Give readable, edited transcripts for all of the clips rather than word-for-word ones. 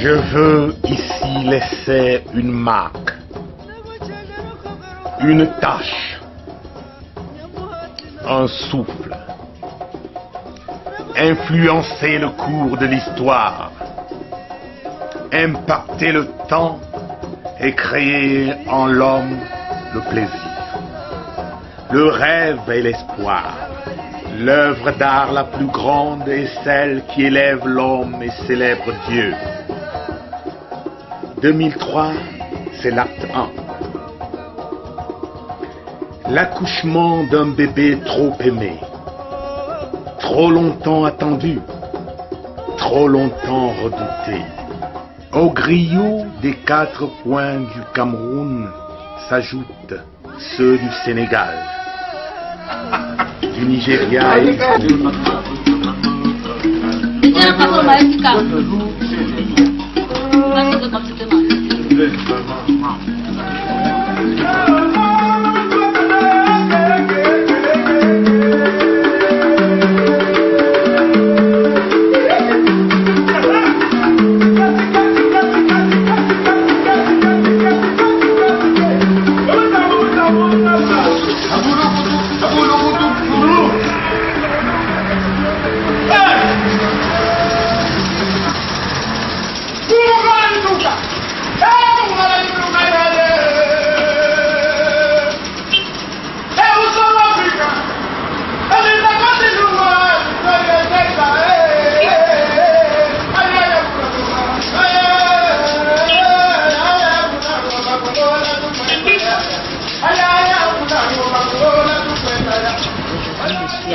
Je veux ici laisser une marque, une tache, un souffle, influencer le cours de l'histoire, impacter le temps et créer en l'homme le plaisir, le rêve et l'espoir. L'œuvre d'art la plus grande est celle qui élève l'homme et célèbre Dieu. 2003, c'est l'acte 1. L'accouchement d'un bébé trop aimé, trop longtemps attendu, trop longtemps redouté. Au griot des 4 coins du Cameroun s'ajoutent ceux du Sénégal, du Nigeria et du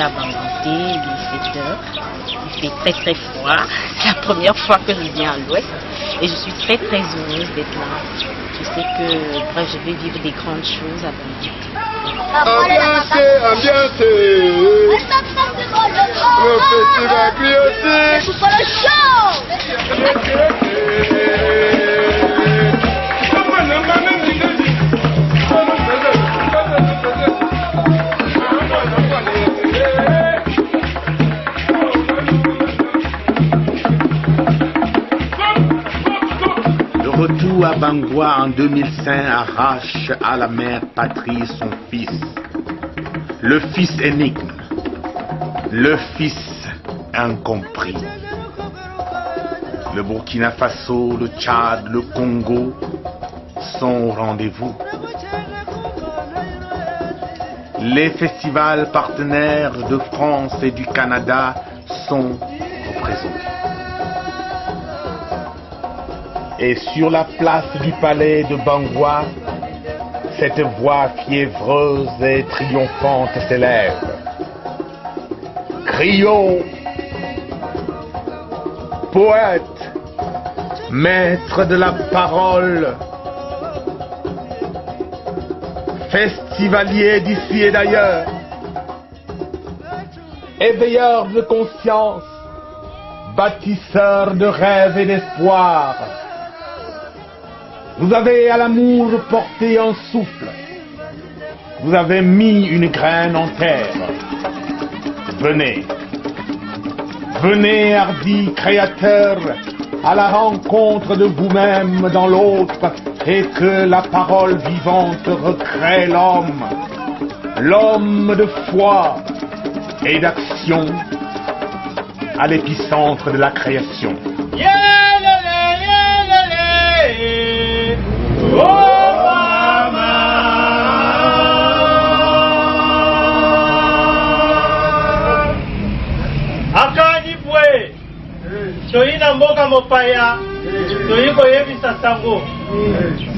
À Bangangté, il est 7 heures, il fait très froid, c'est la première fois que je viens à l'ouest et je suis très heureuse d'être là. Je sais que bref, je vais vivre des grandes choses à Bangangté. Ambiance, le festival crioté, retour à Bangoua en 2005 arrache à la mère patrie son fils. Le fils énigme, le fils incompris. Le Burkina Faso, le Tchad, le Congo sont au rendez-vous. Les festivals partenaires de France et du Canada sont représentés. Et sur la place du palais de Bangoua, cette voix fiévreuse et triomphante s'élève. Crions, poète, maître de la parole, festivalier d'ici et d'ailleurs, éveilleur de conscience, bâtisseur de rêves et d'espoir. Vous avez à l'amour porté un souffle. Vous avez mis une graine en terre. Venez. Venez, hardis créateurs, à la rencontre de vous-même dans l'autre et que la parole vivante recrée l'homme. L'homme de foi et d'action à l'épicentre de la création. Akadipwe Soyina mboka mopaya Soyiko yebisa sango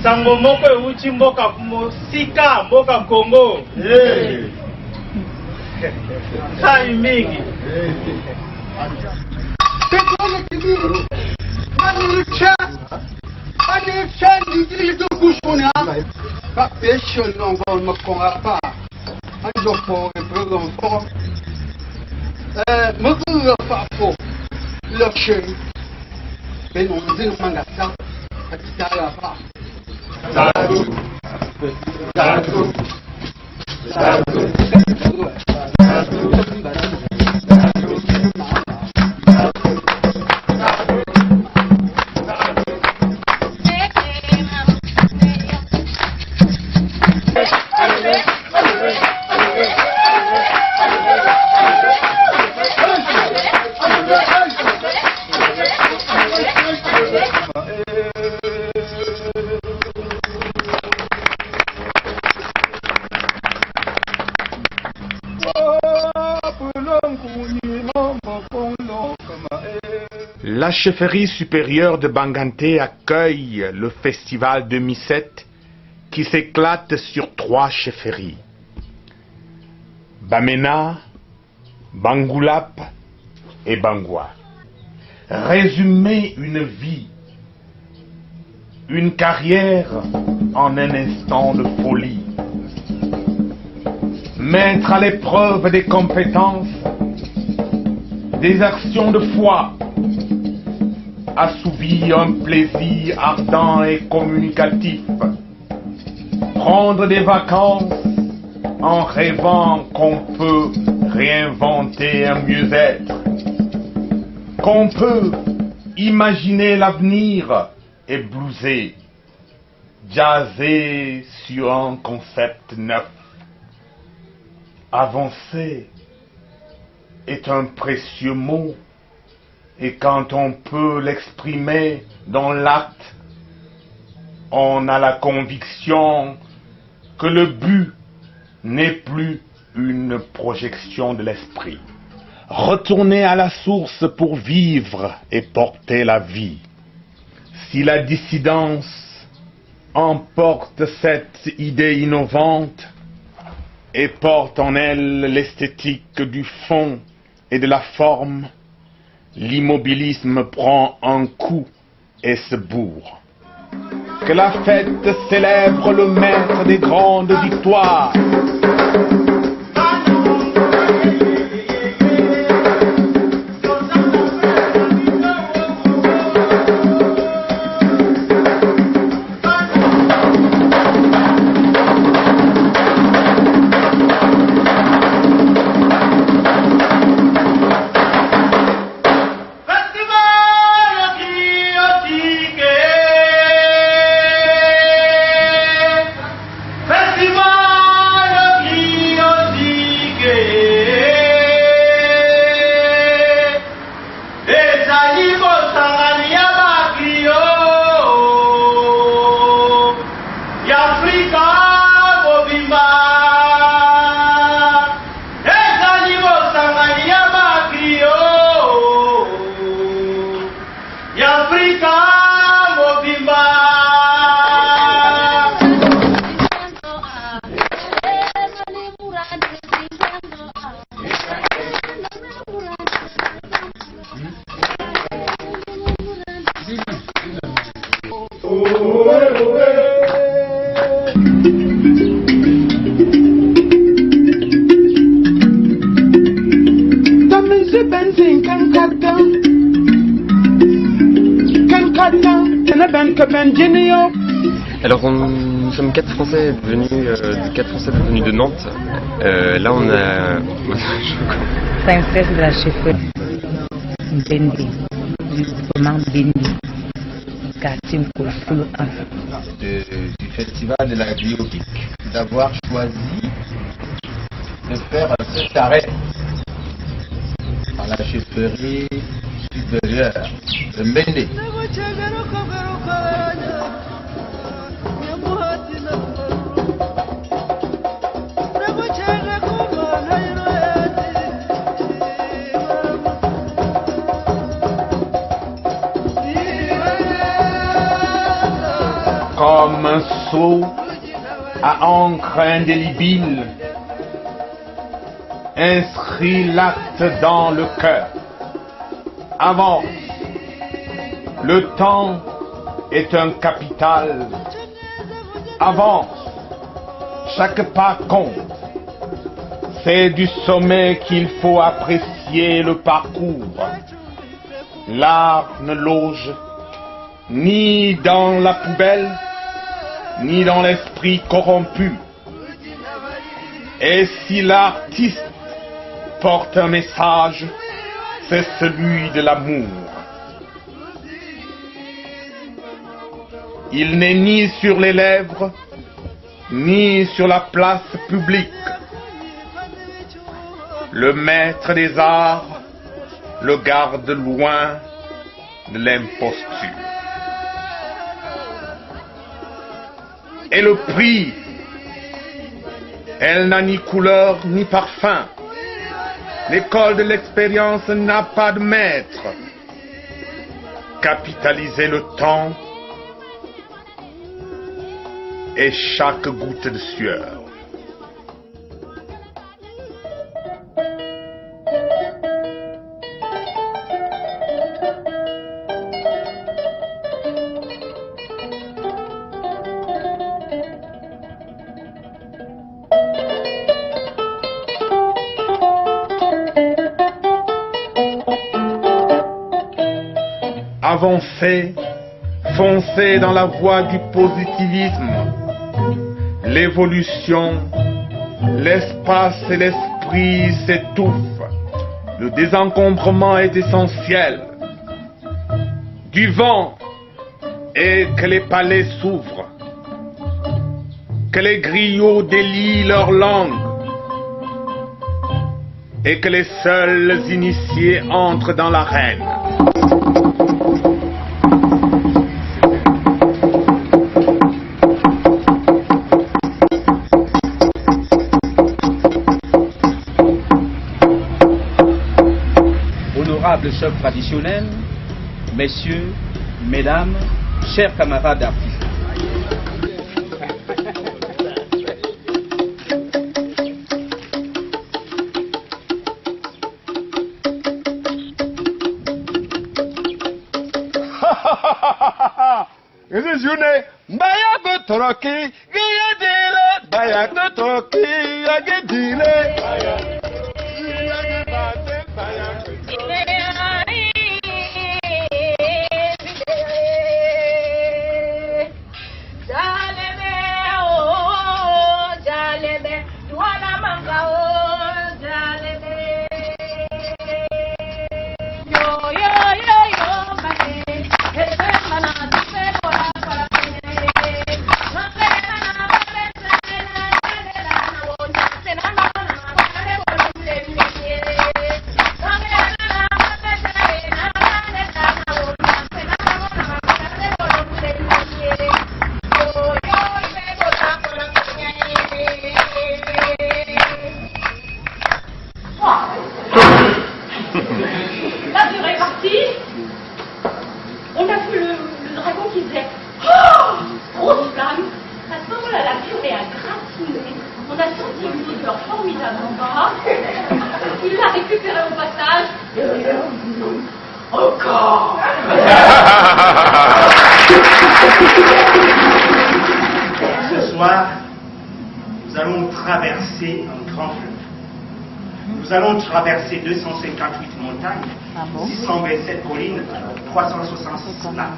Sango moko euti mboka sika mboka Congo Sai mingi La chefferie supérieure de Banganté accueille le festival 2007 qui s'éclate sur 3 chefferies. Bamena, Bangoulap et Bangoua. Résumer une vie, une carrière en un instant de folie. Mettre à l'épreuve des compétences, des actions de foi, assouvir un plaisir ardent et communicatif, prendre des vacances en rêvant qu'on peut réinventer un mieux-être, qu'on peut imaginer l'avenir et blouser, jazzer sur un concept neuf. Avancer est un précieux mot, et quand on peut l'exprimer dans l'acte, on a la conviction que le but n'est plus une projection de l'esprit. Retourner à la source pour vivre et porter la vie. Si la dissidence emporte cette idée innovante et porte en elle l'esthétique du fond et de la forme, l'immobilisme prend un coup et se bourre. Que la fête célèbre le maître des grandes victoires. Alors nous sommes 4 Français venus de Nantes. Là on a... Princesse de la chefferie Bendi, du groupement Bendi, quartier Mkolfulu 1. Du festival de la biopic, d'avoir choisi de faire cet arrêt à la chefferie supérieure de Bendi. Comme un sceau à encre indélébile, inscrit l'acte dans le cœur. Avance. Le temps est un capital. Avance. Chaque pas compte. C'est du sommet qu'il faut apprécier le parcours. L'art ne loge ni dans la poubelle, ni dans l'esprit corrompu. Et si l'artiste porte un message, c'est celui de l'amour. Il n'est ni sur les lèvres, ni sur la place publique. Le maître des arts le garde loin de l'imposture. Et le prix, elle n'a ni couleur ni parfum. L'école de l'expérience n'a pas de maître. capitaliser le temps et chaque goutte de sueur. Avancez, foncez dans la voie du positivisme. L'évolution, l'espace et l'esprit s'étouffent. Le désencombrement est essentiel. Du vent et que les palais s'ouvrent. Que les griots délient leur langue. Et que les seuls initiés entrent dans l'arène. Honorable chef traditionnel, messieurs, mesdames, chers camarades d'artistes. Ce soir, nous allons traverser un grand fleuve. Nous allons traverser 258 montagnes, 627 collines, 366 lacs.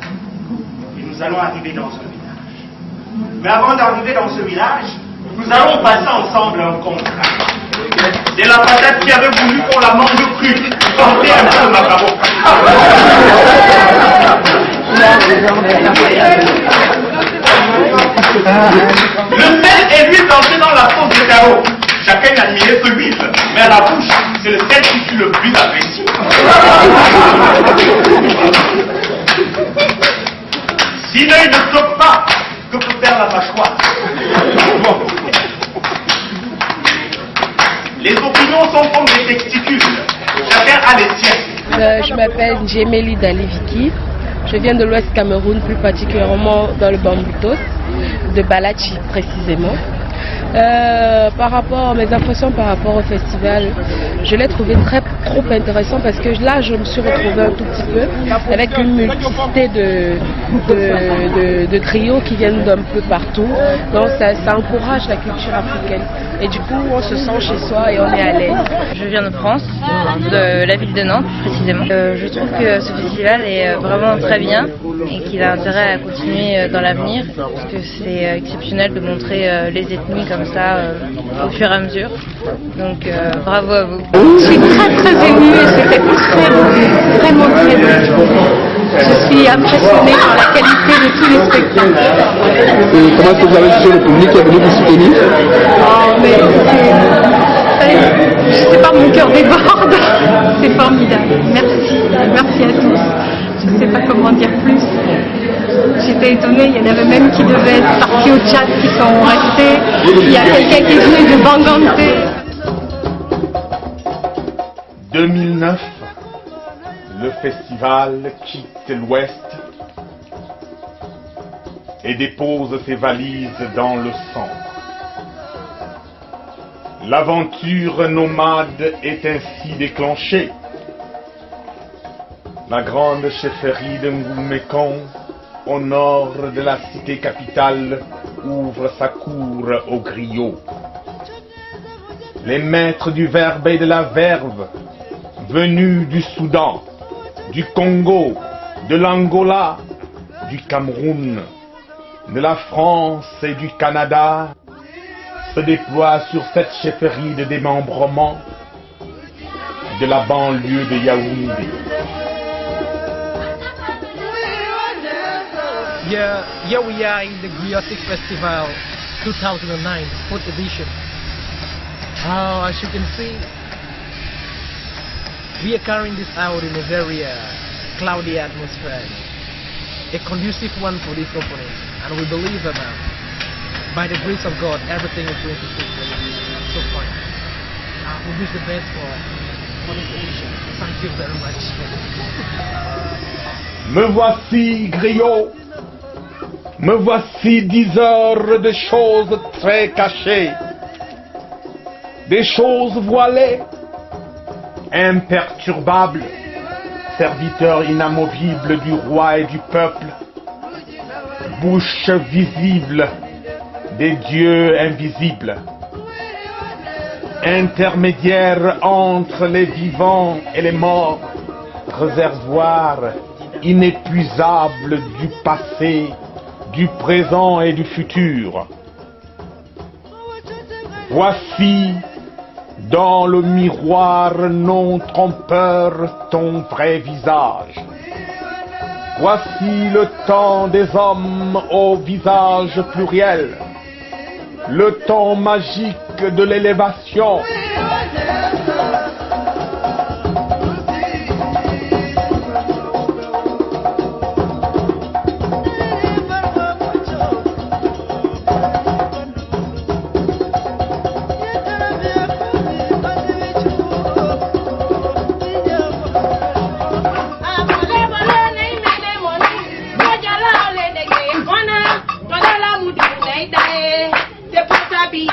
Et nous allons arriver dans ce village. Mais avant d'arriver dans ce village, nous allons passer ensemble un contrat. C'est la patate qui avait voulu qu'on la mange crue. Portez un peu, macaron. Le sel et l'huile dansé dans la sauce de carreau. Chacun admirait celui-là, mais à la bouche, c'est le sel qui fut le plus apprécié. Si l'œil ne saute pas, que peut faire la mâchoire? Les opinions sont comme des testicules. Chacun a les siennes. Je m'appelle Djemeli Daliviki. Je viens de l'Ouest Cameroun, plus particulièrement dans le Bambutos, de Balachi précisément. Par rapport à mes impressions par rapport au festival, je l'ai trouvé trop intéressant parce que là je me suis retrouvée un tout petit peu avec une multiplicité de trios qui viennent d'un peu partout. Donc ça encourage la culture africaine et du coup on se sent chez soi et on est à l'aise. Je viens de France, de la ville de Nantes précisément. Je trouve que ce festival est vraiment très bien et qu'il a intérêt à continuer dans l'avenir parce que c'est exceptionnel de montrer les ethnies comme ça au fur et à mesure. Donc bravo à vous. Je suis très émue et c'était très beau, vraiment très beau. Je suis impressionnée par la qualité de tous les spectacles. Et comment est-ce que vous avez jugé le public qui est venu vous soutenir? Oh mais je sais pas, mon cœur déborde. C'est formidable. Merci à tous. Je ne sais pas comment dire plus. J'étais étonnée, il y en avait même qui devaient être partis au Tchad, qui sont restés. Il y a quelqu'un qui est venu de Bangante. 2009, le festival quitte l'Ouest et dépose ses valises dans le centre. L'aventure nomade est ainsi déclenchée. La grande chefferie de Ngoumékong, au nord de la cité capitale, ouvre sa cour aux griots. Les maîtres du verbe et de la verve, venus du Soudan, du Congo, de l'Angola, du Cameroun, de la France et du Canada, se déploient sur cette chefferie de démembrement de la banlieue de Yaoundé. Here we are in the Griotic Festival 2009, 4th edition. As you can see, we are carrying this out in a very cloudy atmosphere, a conducive one for this opening, and we believe that by the grace of God, everything is going to take place so far. We wish the best for this edition. Thank you very much. Me voici, griot. Me voici 10 heures de choses très cachées, des choses voilées, imperturbables, serviteur inamovible du roi et du peuple, bouche visible des dieux invisibles, intermédiaire entre les vivants et les morts, réservoir inépuisable du passé, du présent et du futur. Voici dans le miroir non trompeur ton vrai visage. Voici le temps des hommes au visage pluriel, le temps magique de l'élévation. C'est pour ta vie.